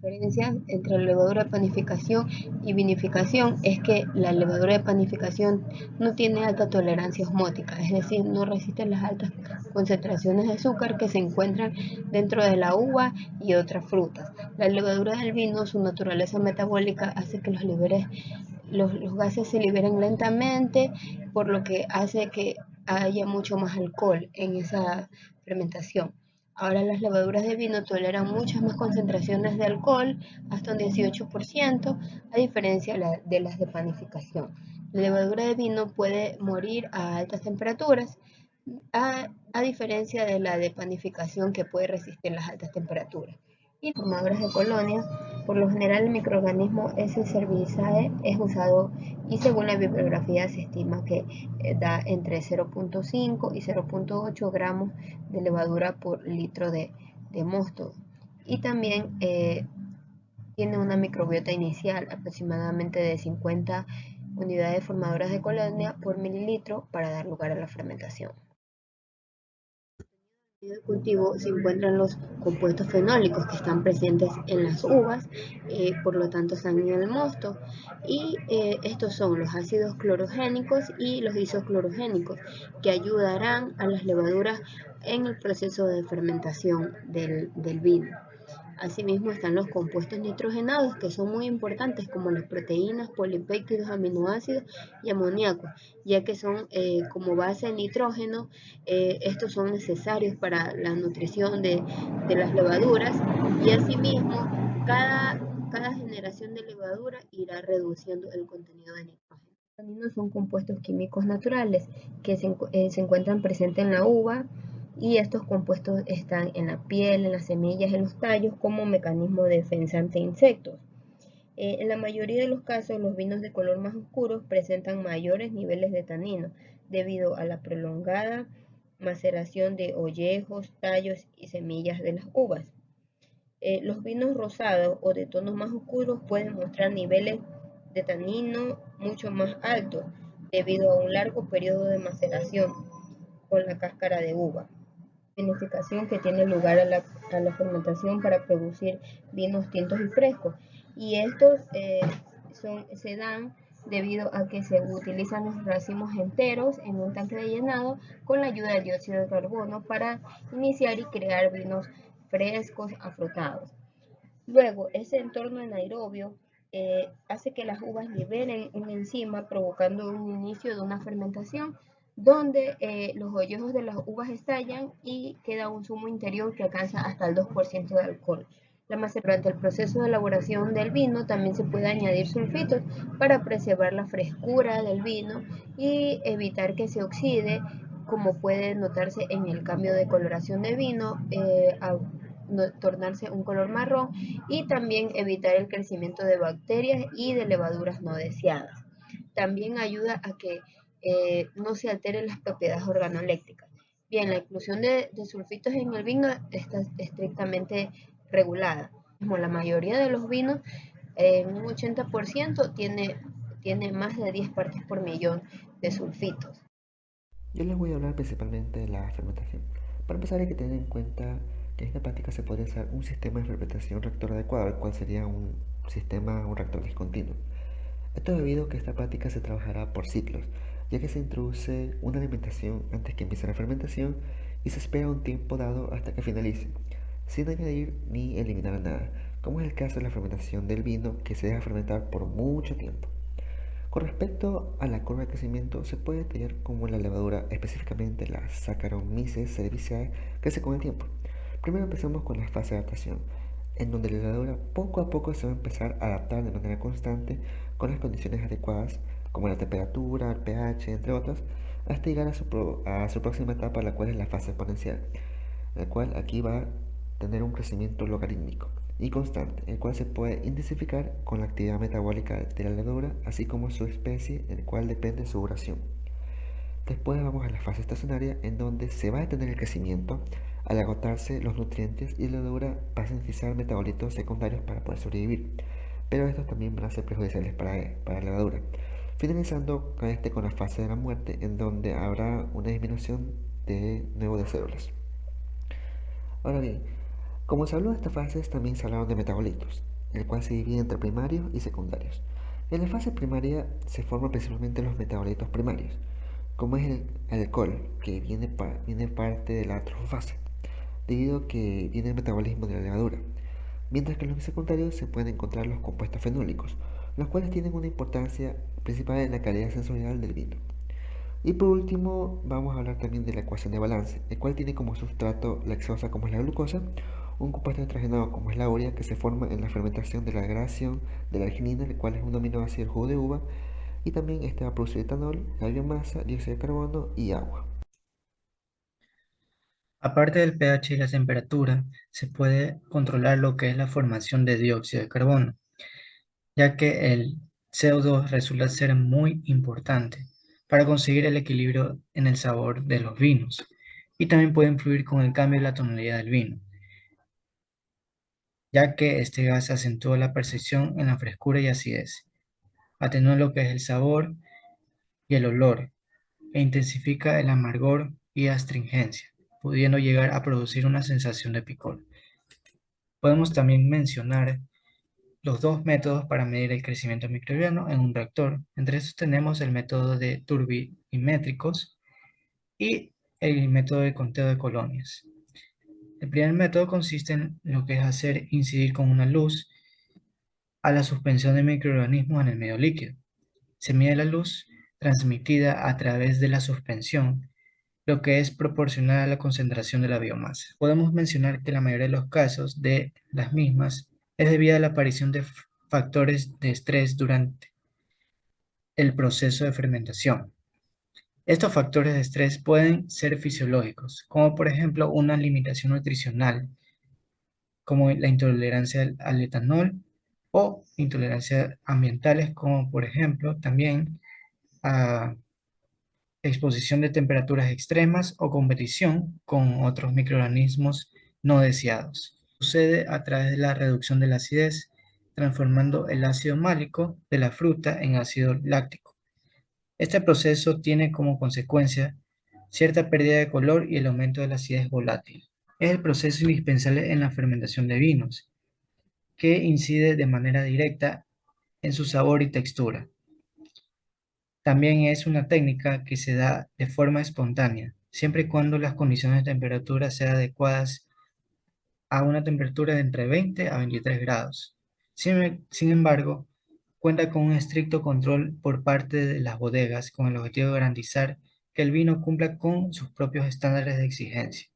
Diferencia entre la levadura de panificación y vinificación es que la levadura de panificación no tiene alta tolerancia osmótica, es decir, no resiste las altas concentraciones de azúcar que se encuentran dentro de la uva y otras frutas. La levadura del vino, su naturaleza metabólica hace que los gases se liberen lentamente, por lo que hace que haya mucho más alcohol en esa fermentación. Ahora las levaduras de vino toleran muchas más concentraciones de alcohol, hasta un 18%, a diferencia de las de panificación. La levadura de vino puede morir a altas temperaturas, a diferencia de la de panificación que puede resistir las altas temperaturas. Y formadores de colonias, por lo general el microorganismo S. cerevisiae es usado y según la bibliografía se estima que da entre 0.5 y 0.8 gramos de levadura por litro de mosto. Y también tiene una microbiota inicial aproximadamente de 50 unidades formadoras de colonia por mililitro para dar lugar a la fermentación. En el cultivo se encuentran los compuestos fenólicos que están presentes en las uvas, por lo tanto están en el mosto, y estos son los ácidos clorogénicos y los isoclorogénicos, que ayudarán a las levaduras en el proceso de fermentación del vino. Asimismo están los compuestos nitrogenados, que son muy importantes, como las proteínas, polipéptidos, aminoácidos y amoníaco, ya que son como base de nitrógeno. Estos son necesarios para la nutrición de las levaduras, y asimismo cada generación de levadura irá reduciendo el contenido de nitrógeno. Los taninos son compuestos químicos naturales que se encuentran presentes en la uva, y estos compuestos están en la piel, en las semillas, en los tallos como mecanismo de defensa ante insectos. En la mayoría de los casos, los vinos de color más oscuro presentan mayores niveles de tanino debido a la prolongada maceración de ollejos, tallos y semillas de las uvas. Los vinos rosados o de tonos más oscuros pueden mostrar niveles de tanino mucho más altos debido a un largo periodo de maceración con la cáscara de uva. Vinificación, que tiene lugar a la fermentación para producir vinos tintos y frescos, y estos se dan debido a que se utilizan los racimos enteros en un tanque de llenado con la ayuda del dióxido de carbono para iniciar y crear vinos frescos afrutados. Luego, ese entorno anaerobio hace que las uvas liberen una enzima, provocando un inicio de una fermentación donde los ollejos de las uvas estallan y queda un zumo interior que alcanza hasta el 2% de alcohol. Durante el proceso de elaboración del vino también se puede añadir sulfitos para preservar la frescura del vino y evitar que se oxide, como puede notarse en el cambio de coloración de vino, tornarse un color marrón, y también evitar el crecimiento de bacterias y de levaduras no deseadas. También ayuda a que no se alteren las propiedades organolépticas. Bien, la inclusión de sulfitos en el vino está estrictamente regulada. Como la mayoría de los vinos, un 80% tiene más de 10 partes por millón de sulfitos. Yo les voy a hablar principalmente de la fermentación. Para empezar hay que tener en cuenta que en esta práctica se puede usar un sistema de fermentación reactor adecuado, el cual sería un reactor discontinuo. Esto debido a que esta práctica se trabajará por ciclos, ya que se introduce una alimentación antes que empiece la fermentación y se espera un tiempo dado hasta que finalice, sin añadir ni eliminar nada, como es el caso de la fermentación del vino, que se deja fermentar por mucho tiempo. Con respecto a la curva de crecimiento, se puede detallar cómo la levadura, específicamente la Saccharomyces cerevisiae, crece con el tiempo. Primero empezamos con la fase de adaptación, en donde la levadura poco a poco se va a empezar a adaptar de manera constante con las condiciones adecuadas, como la temperatura, el pH, entre otras, hasta llegar a su próxima etapa, la cual es la fase exponencial, la cual aquí va a tener un crecimiento logarítmico y constante, el cual se puede intensificar con la actividad metabólica de la levadura, así como su especie, el cual depende de su duración. Después vamos a la fase estacionaria, en donde se va a detener el crecimiento al agotarse los nutrientes y la levadura va a sintetizar metabolitos secundarios para poder sobrevivir, pero estos también van a ser perjudiciales para la levadura. Finalizando con la fase de la muerte, en donde habrá una disminución de nuevo de células. Ahora bien, como se habló de estas fases, también se hablaron de metabolitos. el cual se divide entre primarios y secundarios. En la fase primaria se forman principalmente los metabolitos primarios, como es el alcohol, que viene parte de la trofase, debido a que viene el metabolismo de la levadura. Mientras que en los secundarios se pueden encontrar los compuestos fenólicos, los cuales tienen una importancia principal en la calidad sensorial del vino. Y por último, vamos a hablar también de la ecuación de balance, el cual tiene como sustrato la exosa como es la glucosa, un compuesto nitrogenado como es la urea que se forma en la fermentación de la degradación de la arginina, el cual es un aminoácido del jugo de uva, y también este va a producir etanol, la biomasa, dióxido de carbono y agua. Aparte del pH y la temperatura, se puede controlar lo que es la formación de dióxido de carbono, ya que el CO2 resulta ser muy importante para conseguir el equilibrio en el sabor de los vinos y también puede influir con el cambio de la tonalidad del vino, ya que este gas acentúa la percepción en la frescura y acidez, atenúa lo que es el sabor y el olor e intensifica el amargor y astringencia, pudiendo llegar a producir una sensación de picor. Podemos también mencionar los dos métodos para medir el crecimiento microbiano en un reactor. Entre estos tenemos el método de turbimétricos y el método de conteo de colonias. El primer método consiste en lo que es hacer incidir con una luz a la suspensión de microorganismos en el medio líquido. Se mide la luz transmitida a través de la suspensión, lo que es proporcional a la concentración de la biomasa. Podemos mencionar que la mayoría de los casos de las mismas es debido a la aparición de factores de estrés durante el proceso de fermentación. Estos factores de estrés pueden ser fisiológicos, como por ejemplo una limitación nutricional, como la intolerancia al etanol, o intolerancias ambientales, como por ejemplo también a exposición de temperaturas extremas o competición con otros microorganismos no deseados. Sucede a través de la reducción de la acidez, transformando el ácido málico de la fruta en ácido láctico. Este proceso tiene como consecuencia cierta pérdida de color y el aumento de la acidez volátil. Es el proceso indispensable en la fermentación de vinos, que incide de manera directa en su sabor y textura. También es una técnica que se da de forma espontánea, siempre y cuando las condiciones de temperatura sean adecuadas a una temperatura de entre 20 a 23 grados. Sin embargo, cuenta con un estricto control por parte de las bodegas con el objetivo de garantizar que el vino cumpla con sus propios estándares de exigencia.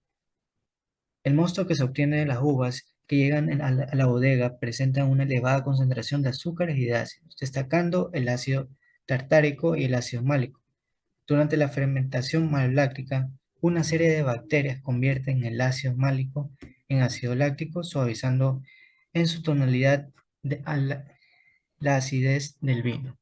El mosto que se obtiene de las uvas que llegan a la bodega presenta una elevada concentración de azúcares y de ácidos, destacando el ácido tartárico y el ácido málico. Durante la fermentación maloláctica, una serie de bacterias convierten el ácido málico en ácido láctico, suavizando en su tonalidad la acidez del vino.